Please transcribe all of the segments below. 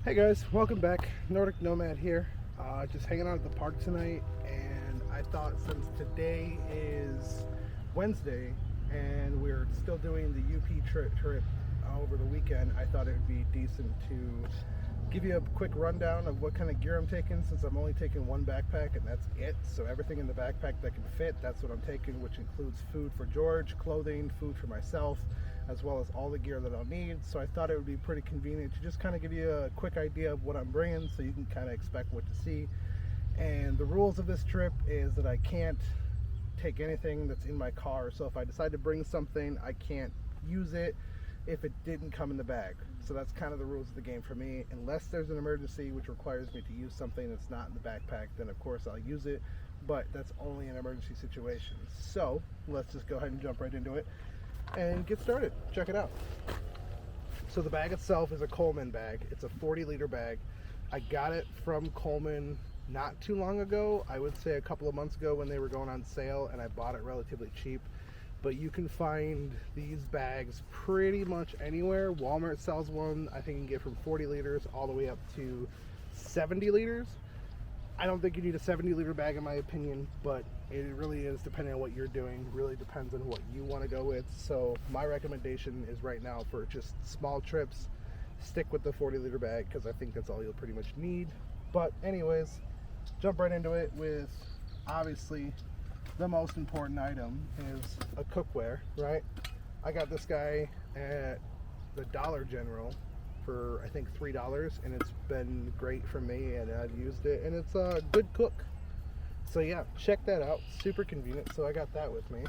Hey guys, welcome back. Nordic Nomad here. Just hanging out at the park tonight, and I thought since today is Wednesday and we're still doing the UP trip over the weekend, I thought it would be decent to give you a quick rundown of what kind of gear I'm taking, since I'm only taking one backpack and that's it. So everything in the backpack that can fit, that's what I'm taking, which includes food for George, clothing, food for myself, as well as all the gear that I'll need. So I thought it would be pretty convenient to just kind of give you a quick idea of what I'm bringing so you can kind of expect what to see. And the rules of this trip is that I can't take anything that's in my car. So if I decide to bring something, I can't use it if it didn't come in the bag. So that's kind of the rules of the game for me. Unless there's an emergency which requires me to use something that's not in the backpack, then of course I'll use it, but that's only an emergency situation. So let's just go ahead and jump right into it and get started. Check it out. So the bag itself is a Coleman bag. It's a 40-liter bag. I got it from Coleman not too long ago. I would say a couple of months ago when they were going on sale, and I bought it relatively cheap. But you can find these bags pretty much anywhere. Walmart sells one. I think you can get from 40 liters all the way up to 70 liters. I don't think you need a 70-liter bag in my opinion, but it really is depending on what you're doing. Really depends on what you want to go with. So my recommendation is right now for just small trips, stick with the 40-liter bag because I think that's all you'll pretty much need. But anyways, jump right into it with obviously the most important item is a cookware, right? I got this guy at the Dollar General for I think $3, and it's been great for me, and I've used it, and it's a good cook. So yeah, check that out. Super convenient. So I got that with me,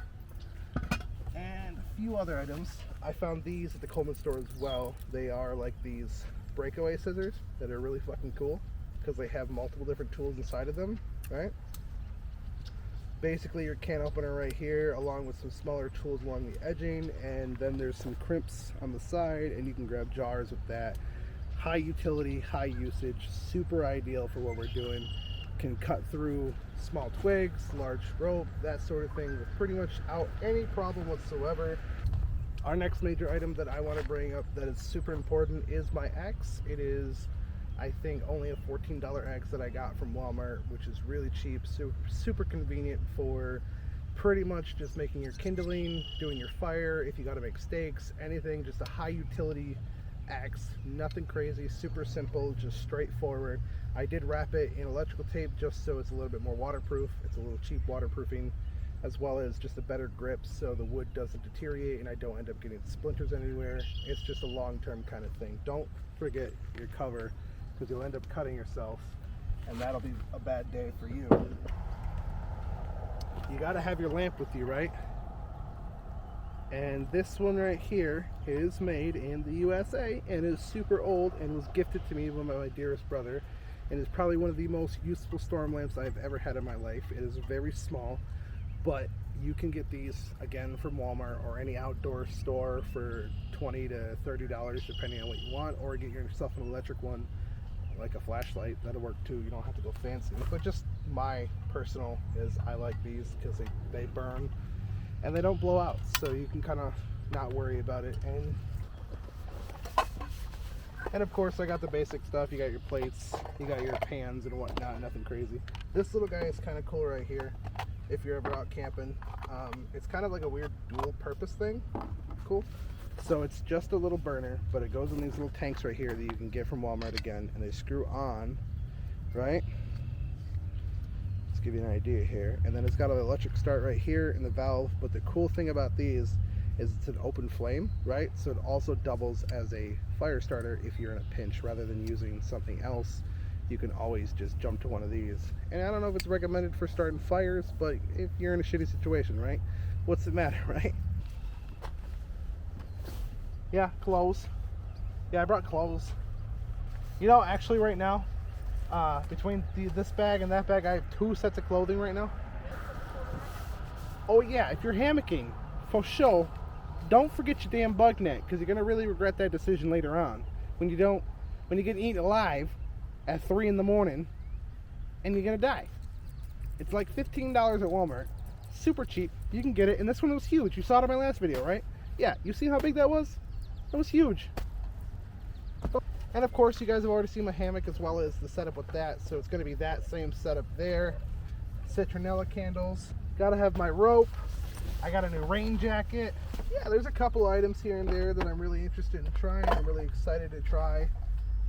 and a few other items. I found these at the Coleman store as well. They are like these breakaway scissors that are really fucking cool because they have multiple different tools inside of them, right? Basically your can opener right here, along with some smaller tools along the edging, and then there's some crimps on the side, and you can grab jars with that. High utility, high usage, super ideal for what we're doing. Can cut through small twigs, large rope, that sort of thing with pretty much out any problem whatsoever. Our next major item that I want to bring up that is super important is my axe. It is, I think, only a $14 axe that I got from Walmart, which is really cheap, super convenient for pretty much just making your kindling, doing your fire, if you got to make steaks, anything. Just a high utility axe, nothing crazy, super simple, just straightforward. I did wrap it in electrical tape just so it's a little bit more waterproof. It's a little cheap waterproofing, as well as just a better grip so the wood doesn't deteriorate and I don't end up getting splinters anywhere. It's just a long-term kind of thing. Don't forget your cover, because you'll end up cutting yourself, and that'll be a bad day for you. You gotta have your lamp with you, right? And this one right here is made in the USA and is super old and was gifted to me by my dearest brother, and is probably one of the most useful storm lamps I've ever had in my life. It is very small, but you can get these again from Walmart or any outdoor store for $20 to $30 depending on what you want, or get yourself an electric one like a flashlight. That'll work too. You don't have to go fancy, but just my personal is I like these because they burn and they don't blow out, so you can kind of not worry about it. And of course I got the basic stuff. You got your plates, you got your pans and whatnot, nothing crazy. This little guy is kind of cool right here if you're ever out camping. It's kind of like a weird dual purpose thing. Cool. So it's just a little burner, but it goes in these little tanks right here that you can get from Walmart again, and they screw on, right? Let's give you an idea here. And then it's got an electric start right here in the valve, but the cool thing about these is it's an open flame, right? So it also doubles as a fire starter if you're in a pinch. Rather than using something else, you can always just jump to one of these. And I don't know if it's recommended for starting fires, but if you're in a shitty situation, right? What's it matter, right? Yeah, clothes. Yeah, I brought clothes. You know, actually right now, between this bag and that bag, I have 2 sets of clothing right now. Oh yeah, if you're hammocking, for sure, don't forget your damn bug net, because you're going to really regret that decision later on. When you get eaten alive at 3 in the morning, and you're going to die. It's like $15 at Walmart. Super cheap. You can get it, and this one was huge. You saw it in my last video, right? Yeah, you see how big that was? That was huge. And of course, you guys have already seen my hammock as well as the setup with that. So it's going to be that same setup there. Citronella candles. Got to have my rope. I got a new rain jacket. Yeah, there's a couple items here and there that I'm really interested in trying. I'm really excited to try.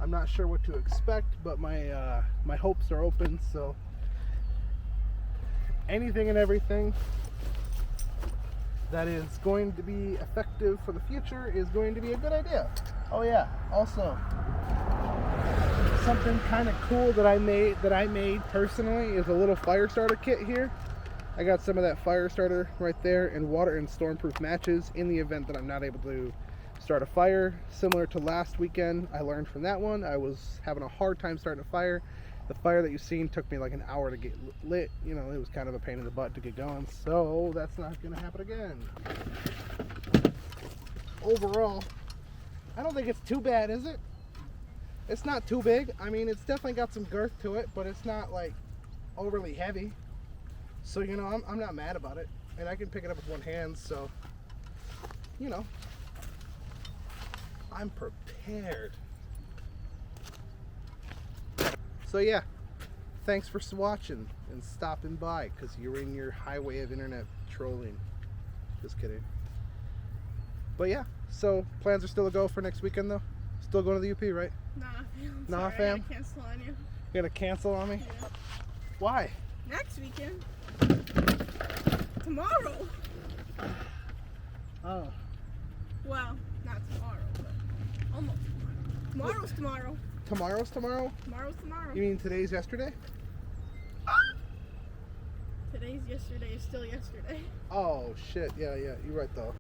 I'm not sure what to expect, but my my hopes are open. So anything and everything that is going to be effective for the future is going to be a good idea. Oh yeah, also something kind of cool that I made personally is a little fire starter kit here. I got some of that fire starter right there and water and stormproof matches in the event that I'm not able to start a fire. Similar to last weekend, I learned from that one. I was having a hard time starting a fire. The fire that you've seen took me like an hour to get lit. You know, it was kind of a pain in the butt to get going. So that's not going to happen again. Overall, I don't think it's too bad, is it? It's not too big. I mean, it's definitely got some girth to it, but it's not like overly heavy. So, you know, I'm not mad about it. And I can pick it up with one hand, so, you know, I'm prepared. So yeah, thanks for watching and stopping by because you're in your highway of internet trolling. Just kidding. But yeah, so plans are still to go for next weekend though? Still going to the UP, right? Nah, fam. Nah, Sorry, fam? I gotta cancel on you. You're gonna cancel on me? Yeah. Why? Next weekend. Tomorrow. Oh. Well, not tomorrow, but almost tomorrow. Tomorrow's tomorrow. Tomorrow's tomorrow? Tomorrow's tomorrow. You mean today's yesterday? Today's yesterday is still yesterday. Oh shit, yeah, you're right though.